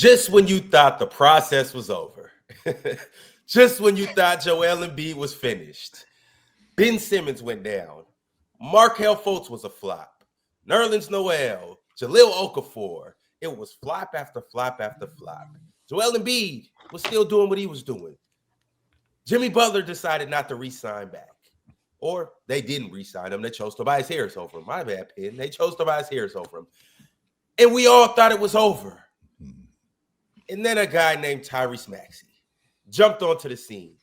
Just when you thought the process was over, just when you thought Joel Embiid was finished, Ben Simmons went down. Markelle Fultz was a flop. Nerlens Noel, Jahlil Okafor. It was flop after flop after flop. Joel Embiid was still doing what he was doing. Jimmy Butler decided not to re-sign back. Or they didn't re-sign him. They chose Tobias Harris over him. My bad, Penn. They chose Tobias Harris over him. And we all thought it was over. And then a guy named Tyrese Maxey jumped onto the scene.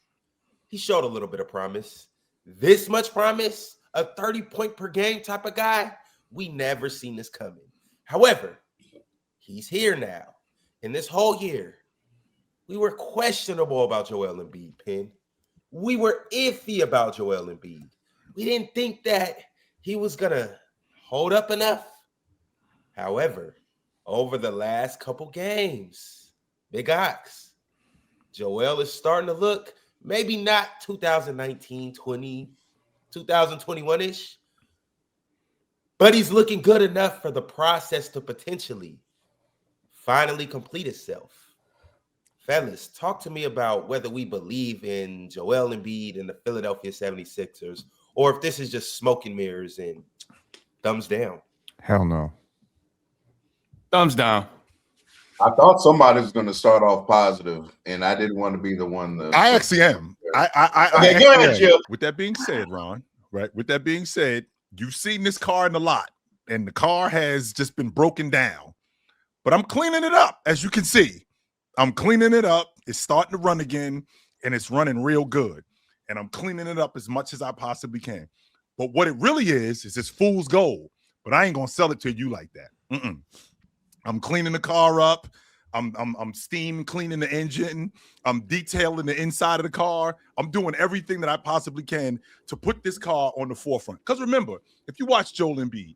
He showed a little bit of promise. This much promise, a 30-point per game type of guy, we never seen this coming. However, he's here now. And this whole year, we were questionable about Joel Embiid, Penn. We were iffy about Joel Embiid. We didn't think that he was going to hold up enough. However, over the last couple games, Big Ox, Joel is starting to look maybe not 2019, 20, 2021-ish, but he's looking good enough for the process to potentially finally complete itself. Fellas, talk to me about whether we believe in Joel Embiid and the Philadelphia 76ers, or if this is just smoke and mirrors and thumbs down. Hell no. Thumbs down. I thought somebody was going to start off positive, and I didn't want to be the one to. I actually am. Okay, go ahead, Chip. With that being said, Ron, right? With that being said, you've seen this car in the lot, and the car has just been broken down. But I'm cleaning it up, as you can see. I'm cleaning it up. It's starting to run again, and it's running real good. And I'm cleaning it up as much as I possibly can. But what it really is this fool's gold. But I ain't gonna sell it to you like that. I'm cleaning the car up. I'm steam cleaning the engine. I'm detailing the inside of the car. I'm doing everything that I possibly can to put this car on the forefront. Because remember, if you watch Joel Embiid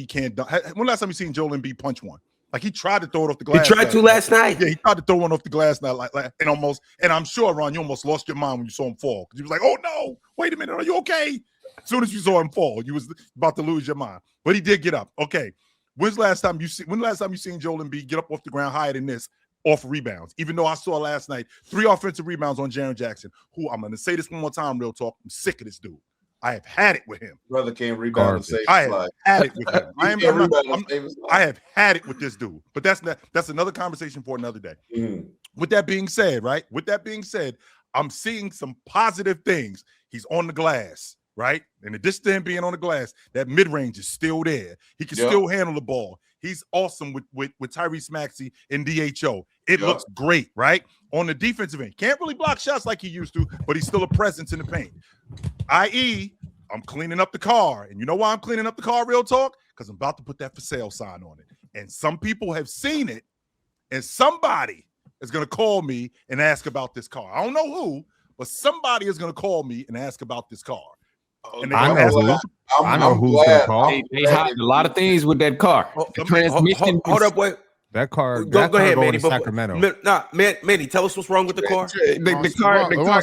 can't. When last time you seen Joel Embiid punch one? Like he tried to throw it off the glass. He tried to last night. Yeah, he tried to throw one off the glass now, and I'm sure, Ron, you almost lost your mind when you saw him fall. Because you was like, oh no, wait a minute, are you okay? As soon as you saw him fall, you was about to lose your mind. But he did get up. Okay. When last time you seen Joel Embiid get up off the ground higher than this off rebounds? Even though I saw last night 3 offensive rebounds on Jaren Jackson, who I'm gonna say this one more time, real talk. I'm sick of this dude. I have had it with him. Brother can't rebound and save I have had it with him. I have had it with this dude. But that's another conversation for another day. Mm-hmm. With that being said, right? With that being said, I'm seeing some positive things. He's on the glass, right? In addition to him being on the glass, that mid-range is still there. He can still handle the ball. He's awesome with Tyrese Maxey in DHO. It looks great, right? On the defensive end. Can't really block shots like he used to, but he's still a presence in the paint. I.e., I'm cleaning up the car. And you know why I'm cleaning up the car, real talk? Because I'm about to put that for sale sign on it. And some people have seen it, and somebody is going to call me and ask about this car. I don't know who, but somebody is going to call me and ask about this car. And I know who's going to call. They hide a lot of things with that car. Transmission. Hold up, wait. That car. Go ahead, Manny. Sacramento. Manny, tell us what's wrong with the car. The car.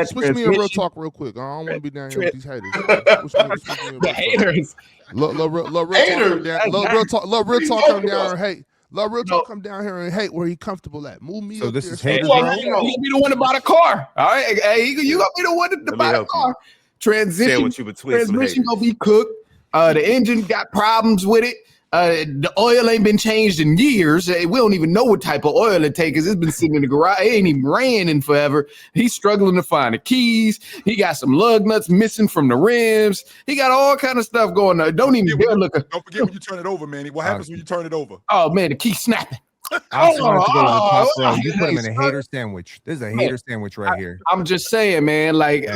Switch me a real talk real quick. I don't want to be down here with these haters. The haters. Let real talk come down and hate. Let real talk come down here and hate where he comfortable at. Move me. So up this there. is haters. You gonna be the one to buy the car. All right. Hey, you gonna be the one to buy the car. Transmission gonna be cooked. The engine got problems with it. The oil ain't been changed in years. We don't even know what type of oil it takes because it's been sitting in the garage. It ain't even ran in forever. He's struggling to find the keys. He got some lug nuts missing from the rims. He got all kind of stuff going on. Don't forget when you turn it over, Manny. What happens when you turn it over? Oh man, the key's snapping. I also wanted to go to the top row. You put him in a hater sandwich. This is a hater sandwich right here. I'm just saying, man. Like,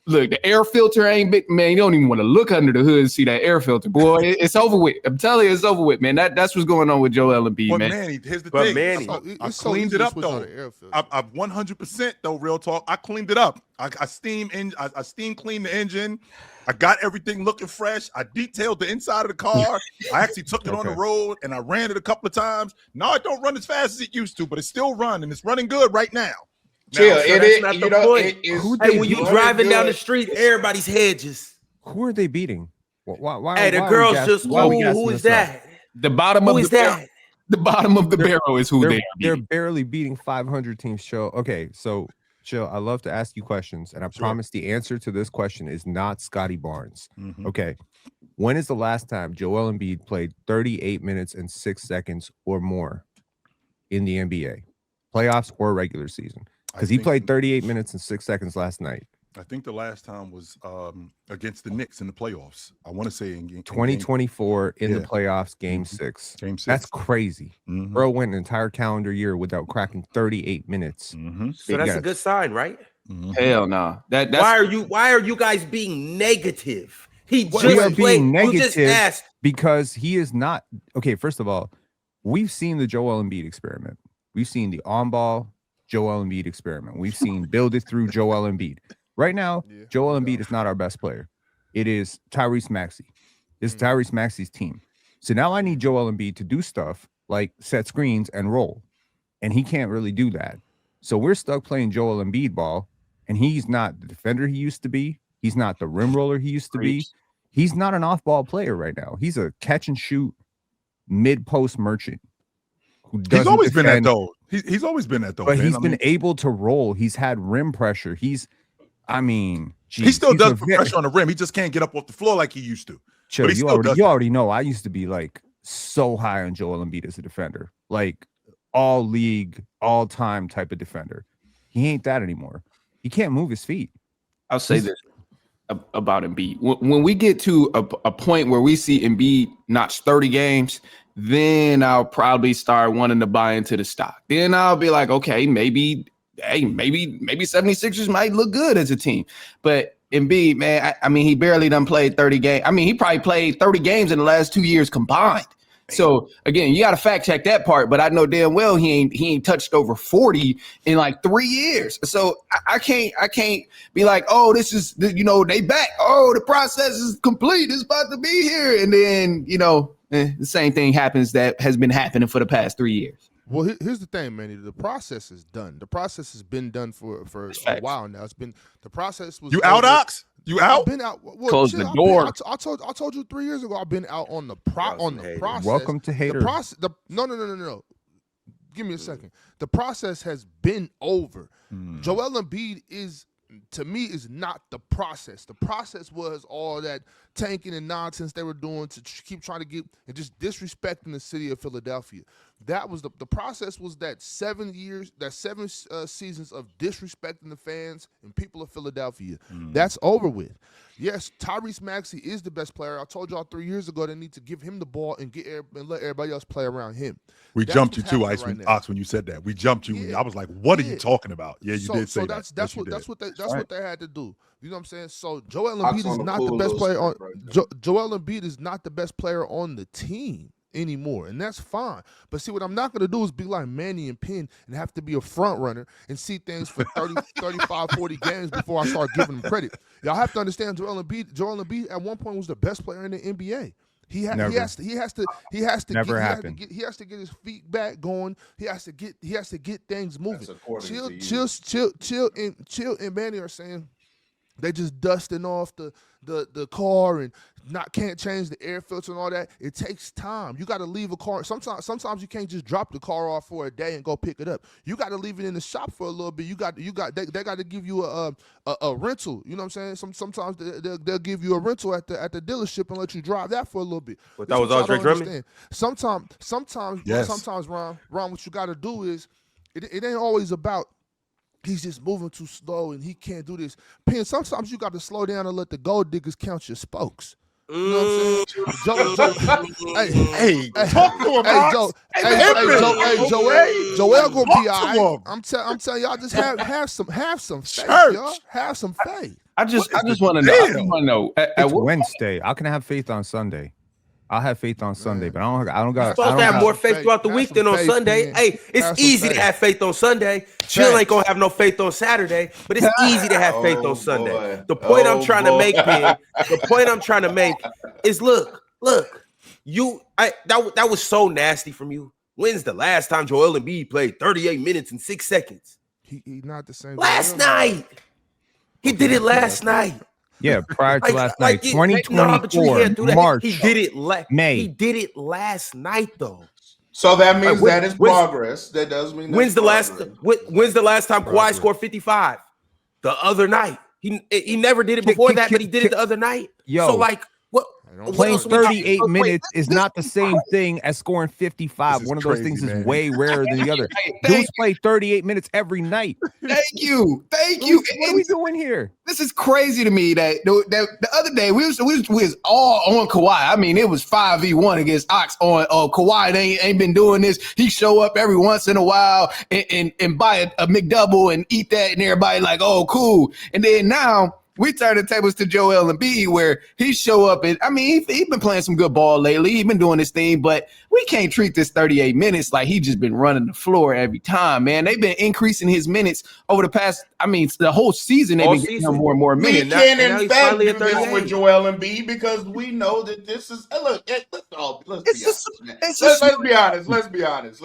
Look, the air filter ain't big, man. You don't even want to look under the hood and see that air filter. Boy, it's over with. I'm telling you, it's over with, man. That's what's going on with Joel Embiid, man. Manny, here's the thing. I cleaned it up, though. I've 100%, though, real talk. I cleaned it up. I steam cleaned the engine. I got everything looking fresh. I detailed the inside of the car. I actually took it on the road, and I ran it a couple of times. No, it don't run as fast as it used to, but it's still running. It's running good right now. Chill. When you driving down the street, everybody's head just. Who are they beating? Why the girls just. Who is that? The bottom of the The bottom of the barrel is who they are beating. They're barely beating 500 teams. Chill. Okay, so Chill. I love to ask you questions, and I promise the answer to this question is not Scotty Barnes. Okay. When is the last time Joel Embiid played 38 minutes and 6 seconds or more in the NBA, playoffs or regular season? Because he played 38 minutes and 6 seconds last night. I think the last time was against the Knicks in the playoffs. I want to say in game 2024 in the playoffs, game 6. Game 6. That's crazy. Bro went an entire calendar year without cracking 38 minutes. So that's a good sign, right? Hell no. That's why are you guys being negative? He just we are being negative you just asked. Because he is not okay. First of all, we've seen the Joel Embiid experiment. We've seen the on-ball Joel Embiid experiment. We've seen build it through Joel Embiid. Right now, Joel Embiid is not our best player. It is Tyrese Maxey. It's Tyrese Maxey's team. So now I need Joel Embiid to do stuff like set screens and roll. And he can't really do that. So we're stuck playing Joel Embiid ball, and he's not the defender he used to be. He's not the rim roller he used to be. He's not an off-ball player right now. He's a catch-and-shoot mid-post merchant. He's always been that, though. He's always been that, though. But he's been able to roll. He's had rim pressure. He still does put pressure on the rim. He just can't get up off the floor like he used to. Chill, you already know. I used to be like so high on Joel Embiid as a defender, like all league, all time type of defender. He ain't that anymore. He can't move his feet. I'll say this about Embiid. When we get to a point where we see Embiid notch 30 games, then I'll probably start wanting to buy into the stock. Then I'll be like, okay, maybe 76ers might look good as a team. But Embiid, man, I mean, he barely done played 30 games. I mean, he probably played 30 games in the last 2 years combined. So again, you got to fact check that part, but I know damn well he ain't touched over 40 in like 3 years. So I can't be like, oh, this is, they back. Oh, the process is complete. It's about to be here. And then, the same thing happens that has been happening for the past 3 years. Well, here's the thing, Manny. The process is done. The process has been done for a while now. It's been the process was. You out, Ox? You out? I've been out. Well, close the door. I told you 3 years ago. I've been out on the process. Welcome to hater. No. Give me a second. The process has been over. Joel Embiid to me is not the process. The process was all that tanking and nonsense they were doing to keep trying to get and just disrespecting the city of Philadelphia. That was the process was that 7 seasons of disrespecting the fans and people of Philadelphia. That's over with. Yes, Tyrese Maxey is the best player. I told y'all 3 years ago they need to give him the ball and let everybody else play around him. We jumped you too, Ox, when you said that. We jumped you. Yeah. I was like, "What are you talking about?" Yeah, you did say that. That's what they had to do. You know what I'm saying? So Joel Embiid is not the best player on. Joel Embiid is not the best player on the team anymore, and that's fine. But see, what I'm not going to do is be like Manny and Penn and have to be a front runner and see things for 30, 35, 40 games before I start giving him credit. Y'all have to understand Joel Embiid at one point was the best player in the NBA. He has to get his feet back going. He has to get things moving. Chill and Manny are saying they just dusting off the car and can't change the air filter and all that. It takes time. You got to leave a car. Sometimes you can't just drop the car off for a day and go pick it up. You got to leave it in the shop for a little bit. They got to give you a rental. You know what I'm saying? Sometimes they'll give you a rental at the dealership and let you drive that for a little bit. But that was Andre Drummond. Sometimes, Ron, what you got to do is it ain't always about. He's just moving too slow and he can't do this. Penn, sometimes you got to slow down and let the gold diggers count your spokes. You know what I'm saying? Talk to him, Joel gonna be all right. I'm telling y'all, just have some faith, y'all. Have some faith. I just want to know. It's Wednesday. How can I have faith on Sunday? I'll have faith on Sunday, but I don't got. You're supposed to have more faith throughout the week than on Sunday. Man. Hey, it's easy to have faith on Sunday. Chill ain't gonna have no faith on Saturday, but it's easy to have faith on Sunday. Boy. The point I'm trying to make, man, is look, that was so nasty from you. When's the last time Joel Embiid played 38 minutes and 6 seconds? He not the same. Last night. He did it last night. Yeah, prior to last night, 2024, March, he did it. May. He did it last night, though. So that means that is progress. That does mean when's the last time Kawhi scored 55? The other night. He never did it before that, but he did it the other night. So like what? Playing 38 minutes is not the same thing as scoring 55. One of those things is way rarer than the other. Dudes play 38 minutes every night. Thank you. What are we doing here? This is crazy to me that the other day we was all on Kawhi. I mean, it was 5v1 against Ox on Kawhi. They ain't been doing this. He show up every once in a while and buy a McDouble and eat that, and everybody like, oh, cool. And then now we turn the tables to Joel Embiid, where he show up and, I mean, he been playing some good ball lately. He been doing this thing, but we can't treat this 38 minutes like he just been running the floor every time, man. They've been increasing his minutes over the past, I mean, the whole season. They've been getting him more and more minutes. We can, in fact, do this with Joel Embiid because we know that this is, look, let's be honest. Let's be honest.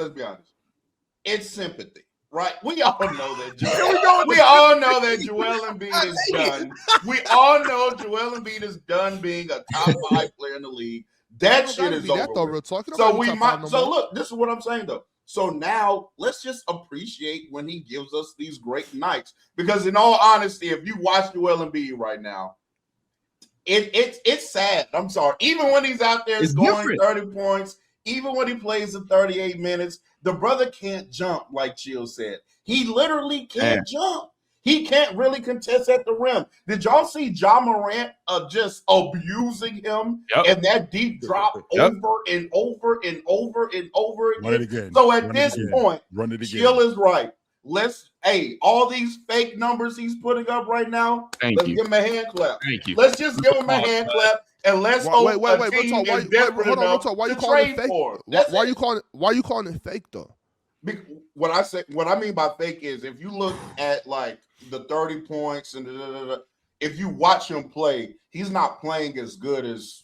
It's sympathy. Right, we all know that. We all know that Joel Embiid is done. We all know Joel Embiid is done being a top 5 player in the league. That shit is over. So look, this is what I'm saying though. So now let's just appreciate when he gives us these great nights. Because in all honesty, if you watch Joel Embiid right now, it's sad. I'm sorry. Even when he's out there scoring 30 points, even when he plays in 38 minutes. The brother can't jump, like Chill said. He literally can't jump. He can't really contest at the rim. Did y'all see Ja Morant just abusing him and that deep drop over and over and over and over again? Run it again. So at this point, Chill is right. All these fake numbers he's putting up right now, let's give him a hand clap. Thank you. Let's just give him a hand clap. And let's wait. Why you calling it fake though? What I mean by fake is if you look at like the 30 points and if you watch him play, he's not playing as good as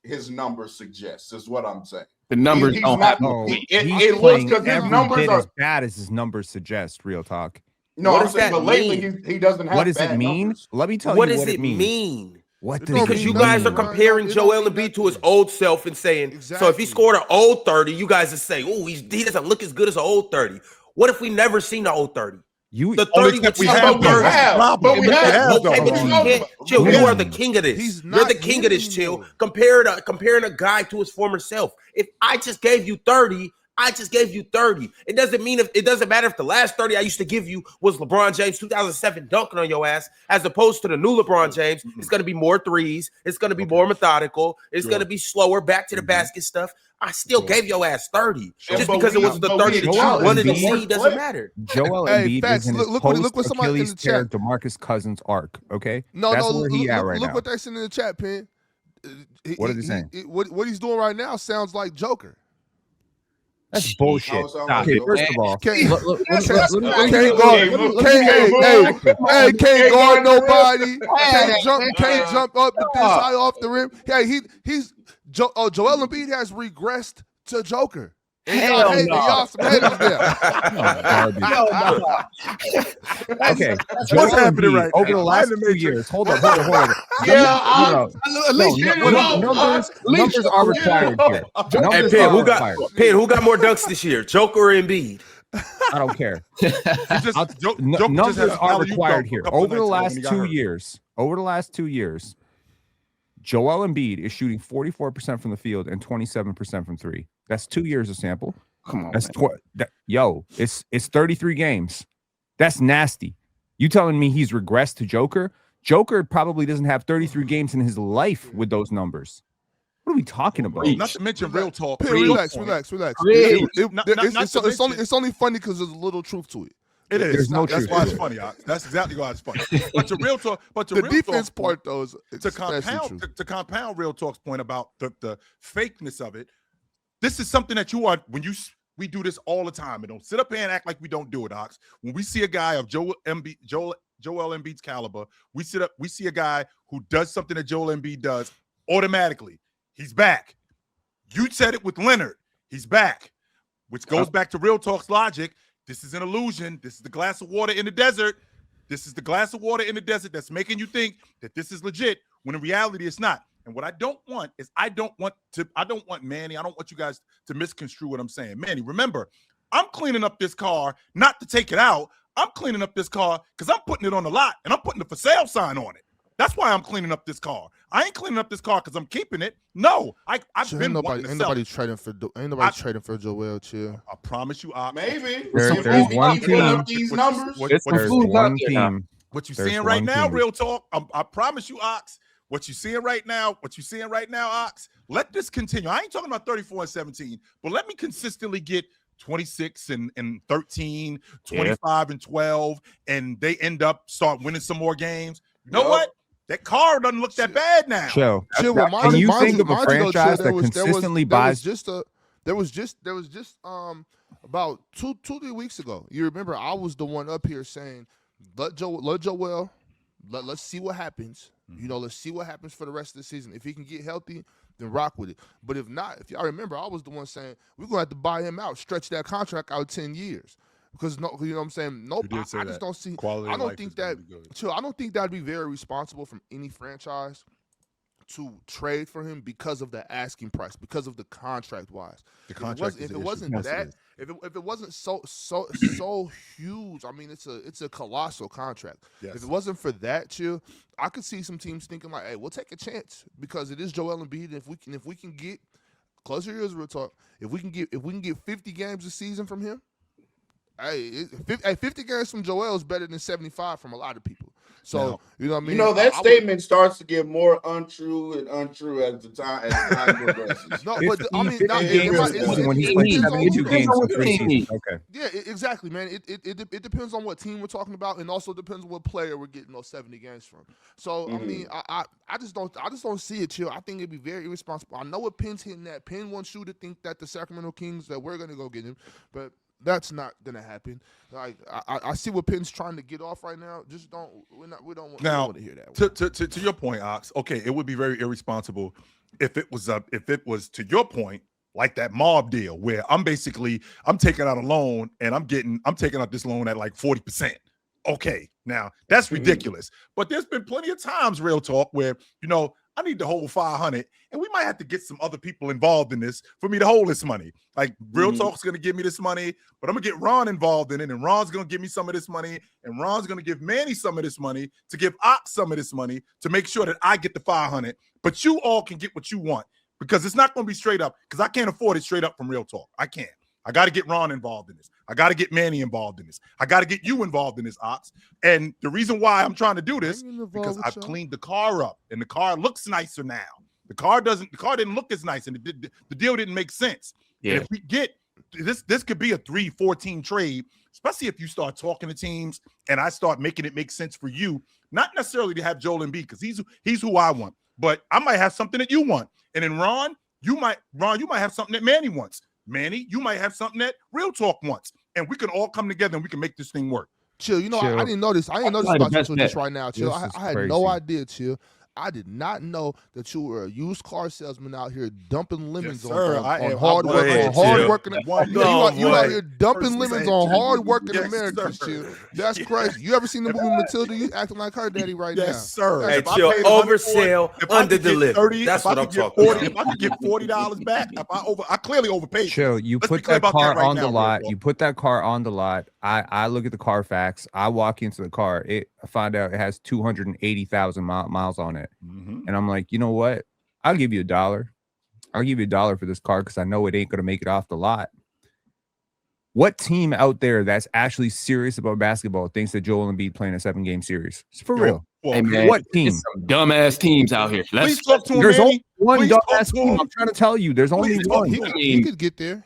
his numbers suggest. Is what I'm saying. The numbers he's don't not, have. It looks because his numbers are as bad as his numbers suggest. Real talk. No, I'm saying, but lately he doesn't have. What does it mean? Numbers. Let me tell you what it means. What does because you guys are comparing Joel Embiid to his old self and saying, so if he scored an old 30, you guys are saying, oh, he doesn't look as good as an old 30. What if we never seen the old 30? The 30 we have. Chill, you are the king of this. You're the king of this, Chill. Comparing a guy to his former self. If I just gave you 30, I just gave you 30. It doesn't matter if the last 30 I used to give you was LeBron James 2007 dunking on your ass, as opposed to the new LeBron James. It's going to be more threes. It's going to be more methodical. It's going to be slower, back to the basket stuff. I still gave your ass 30. Just because it was the 30 that you wanted to see doesn't matter. Joel Embiid is in his post-Achilles tear DeMarcus Cousins arc, okay? That's where he at right now. Look what they sent in the chat, Pin. What are they saying? What he's doing right now sounds like Joker. That's bullshit. Okay, first of all, can't guard nobody. Can't jump up this high off the rim. Yeah, Joel Embiid has regressed to Joker. Y'all some haters there. Okay, what's happening right over the last 2 years? Hold on. Numbers are required here. And Pin, who got more dunks this year, Joker or Embiid? I don't care. Numbers are required here. Over the last 2 years, Joel Embiid is shooting 44% from the field and 27% from three. That's 2 years of sample. Come on, it's 33 games. That's nasty. You telling me he's regressed to Joker? Joker probably doesn't have 33 games in his life with those numbers. What are we talking about? Not to mention real talk. Relax. It's only funny because there's a little truth to it. It is. There's no truth. That's why it's funny. That's exactly why it's funny. But to real talk, the defense part though is to compound real talk's point about the fakeness of it. This is something that we do this all the time. And don't sit up here and act like we don't do it, Ox. When we see a guy of Joel Embiid's caliber, we see a guy who does something that Joel Embiid does automatically. He's back. You said it with Leonard. He's back, which goes back to real talk's logic. This is an illusion. This is the glass of water in the desert. This is the glass of water in the desert that's making you think that this is legit, when in reality it's not. And what I don't want is I don't want Manny. I don't want you guys to misconstrue what I'm saying. Manny, remember, I'm cleaning up this car not to take it out. I'm cleaning up this car because I'm putting it on the lot and I'm putting the for sale sign on it. That's why I'm cleaning up this car. I ain't cleaning up this car because I'm keeping it. No, I've been wanting to sell nobody it. trading for Joel. Chill. I promise you, Maybe There's one team. These numbers. There's one team. What you There's seeing right one now, team. real talk. I promise you, Ox. What you seeing right now, Ox. Let this continue. I ain't talking about 34 and 17, but let me consistently get 26 and 13, 25 and 12, and they start winning some more games. You know what? That car doesn't look that bad now. Chill. Well, Can you think of a franchise that consistently buys? There was just about 2-3 weeks ago. You remember I was the one up here saying, let's see what happens. You know, let's see what happens for the rest of the season. If he can get healthy, then rock with it. But if not, if y'all remember, I was the one saying we're gonna have to buy him out, stretch that contract out 10 years. Because you know what I'm saying? Nope, I just don't see. I don't think that'd be very responsible from any franchise to trade for him because of the asking price, because of the contract wise. If it wasn't so huge, I mean, it's a colossal contract. Yes. If it wasn't for that, chill, I could see some teams thinking like, hey, we'll take a chance because it is Joel Embiid. If we can get closer to real talk, if we can get 50 games a season from him. Hey, 50 games from Joel is better than 75 from a lot of people. So, you know what I mean? You know, that statement starts to get more untrue and untrue as time progresses. No, but I mean, when he's playing 72 games in 3 seasons. Okay. Yeah, exactly, man. It depends on what team we're talking about, and also depends on what player we're getting those 70 games from. So, I mean, I just don't see it, chill. I think it'd be very irresponsible. I know what Penn's hitting at. Penn wants you to think that the Sacramento Kings that we're gonna go get him, but that's not gonna happen. Like I see what Penn's trying to get off right now. Just we don't want to hear that. To your point, Ox. Okay, it would be very irresponsible if it was to your point, like that mob deal where I'm taking out a loan and I'm taking out this loan at like 40%. Okay, now that's ridiculous. But there's been plenty of times, real talk, where I need to hold 500, and we might have to get some other people involved in this for me to hold this money. Like Real Talk's going to give me this money, but I'm going to get Ron involved in it, and Ron's going to give me some of this money, and Ron's going to give Manny some of this money to give Ox some of this money to make sure that I get the 500, but you all can get what you want because it's not going to be straight up because I can't afford it straight up from Real Talk. I can't. I got to get Ron involved in this. I got to get Manny involved in this. I got to get you involved in this, Ox. And the reason why I'm trying to do this because I've cleaned the car up and the car looks nicer now. The car didn't look as nice and the deal didn't make sense. Yeah. And if we get this could be a 3-14 trade, especially if you start talking to teams and I start making it make sense for you, not necessarily to have Joel Embiid because he's who I want, but I might have something that you want. And then Ron, you might have something that Manny wants. Manny, you might have something that Real Talk wants, and we can all come together and we can make this thing work. Chill, I didn't know this. I didn't know this about you just right now, Chill. I had no idea, Chill. I did not know that you were a used car salesman out here dumping lemons on hard working. You out here dumping lemons on hard working Americans, Chill. That's crazy. You ever seen the movie Matilda? You acting like her daddy right now. Yes, sir. Hey, Chill, oversell, underdeliver. That's what I'm talking about. If I could get $40 back, I clearly overpaid. Chill, you put that car on the lot. You put that car on the lot. I look at the Carfax. I walk into the car. I find out it has 280,000 miles on it. And I'm like, you know what? I'll give you $1. I'll give you $1 for this car because I know it ain't going to make it off the lot. What team out there that's actually serious about basketball thinks that Joel Embiid playing a 7-game series? For real. Hey, man, what team? Some dumbass teams out here. Please talk to him, there's Manny. only one dumbass team. I'm trying to tell you. There's only one. He could get there.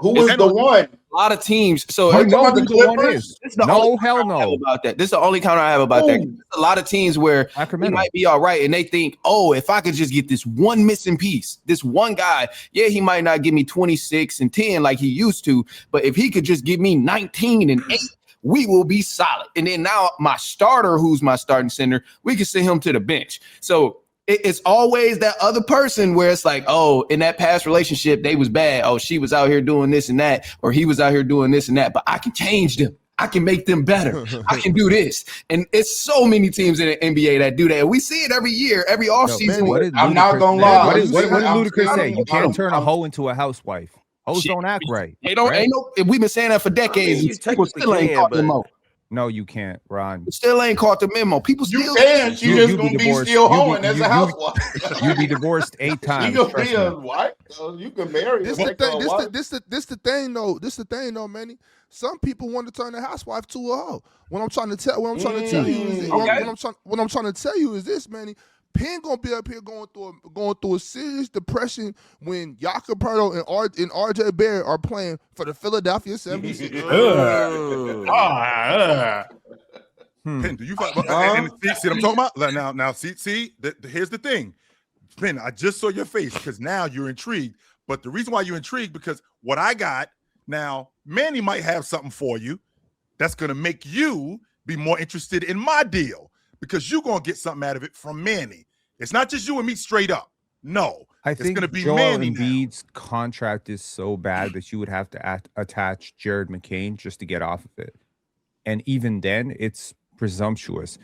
Who was the one? A lot of teams. So I know who the one is. No, hell no. About that. This is the only counter I have about that. There's a lot of teams where he might be all right, and they think, oh, if I could just get this one missing piece, this one guy, yeah, he might not give me 26 and 10 like he used to, but if he could just give me 19 and 8, we will be solid. And then now my starter, who's my starting center, we can send him to the bench. So it's always that other person where it's like, oh, in that past relationship, they was bad. Oh, she was out here doing this and that, or he was out here doing this and that, but I can change them. I can make them better. I can do this. And it's so many teams in the NBA that do that. We see it every year, every offseason. I'm not going to lie. What did Ludacris say? You can't turn a hoe into a housewife. Hoes don't act right. They don't. Right? Ain't no. We've been saying that for decades. People still ain't caught the memo. No, you can't, Ron. You still ain't caught the memo. People still. You can. She just gonna be still hoeing as a housewife. You be divorced 8 times. You gonna be a wife. So you can marry. This the thing though, Manny. Some people want to turn a housewife to a hoe. What I'm trying to tell you is this, Manny. Penn gonna be up here going through a serious depression when Jakob Poeltl and RJ Barrett are playing for the Philadelphia 76ers. Penn, do you see what I'm talking about? Now, see. Here's the thing, Penn. I just saw your face because now you're intrigued. But the reason why you're intrigued because what I got now, Manny might have something for you that's gonna make you be more interested in my deal. Because you're going to get something out of it from Manny. It's not just you and me straight up. No. I think it's going to be Joel Manny Embiid's contract is so bad that you would have to attach Jared McCain just to get off of it. And even then, it's presumptuous.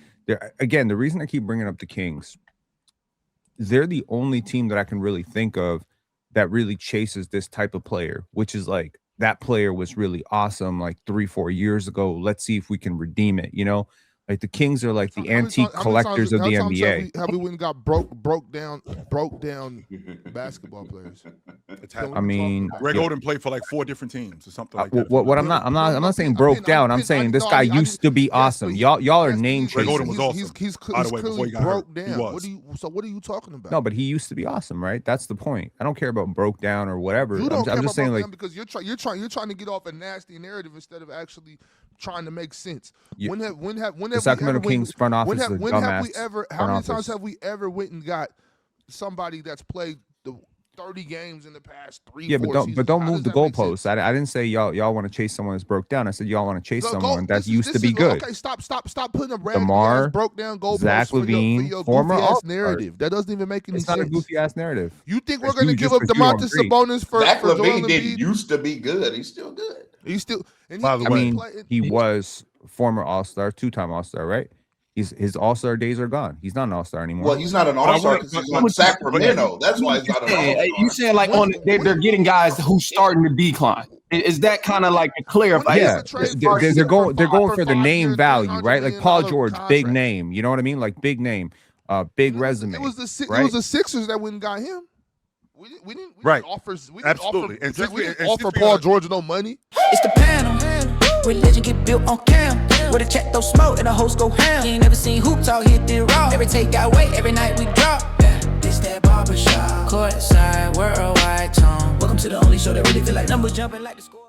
Again, the reason I keep bringing up the Kings, they're the only team that I can really think of that really chases this type of player, which is like, that player was really awesome like 3-4 years ago. Let's see if we can redeem it, you know? Like the Kings are like the antique collectors of the NBA. Have we went and got broke down basketball players? I mean, Greg Oden played for like 4 different teams or something like that. What I'm not saying broke down. I'm saying this guy used to be awesome. Y'all are name chasers. Greg Oden was awesome. He's clearly broke down. What are you talking about? No, but he used to be awesome, right? That's the point. I don't care about broke down or whatever. You don't I'm just saying like because you're trying to get off a nasty narrative instead of actually trying to make sense. When have the Sacramento Kings front office is a dumbass. How many times have we ever went and got somebody that's played the 30 games in the past 3 Yeah, but don't move the goalposts. I I didn't say y'all want to chase someone that's broke down. I said y'all want to chase someone that used to be good. Okay, stop putting a DeMar, broke down goalposts Zach LaVine, for your former goofy ass narrative. That doesn't even make any sense. It's not a goofy ass narrative. You think we're going to give up DeMontis Sabonis for Zach Joel LaVine Embiid? didn't used to be good. He's still good. He's still. He was former All-Star, 2-time All-Star, right? His All-Star days are gone. He's not an All-Star anymore. Well, he's not an All-Star because he's on Sacramento. That's why he's not an All-Star. You saying like they're getting guys who's starting to decline. Is that kind of like a clarify? Yeah, they're going for the name value, right? Like Paul George, big name. You know what I mean? Like big name, big resume. It was the Sixers that went and got him. We didn't offer Paul George no money. It's the panel. Religion get built on cam. Where the check throw smoke and the host go ham. You ain't never seen hoops out hit the raw. Every take got weight, every night we drop. This that barbershop. Courtside, worldwide tone. Welcome to the only show that really feel like numbers jumping like the score.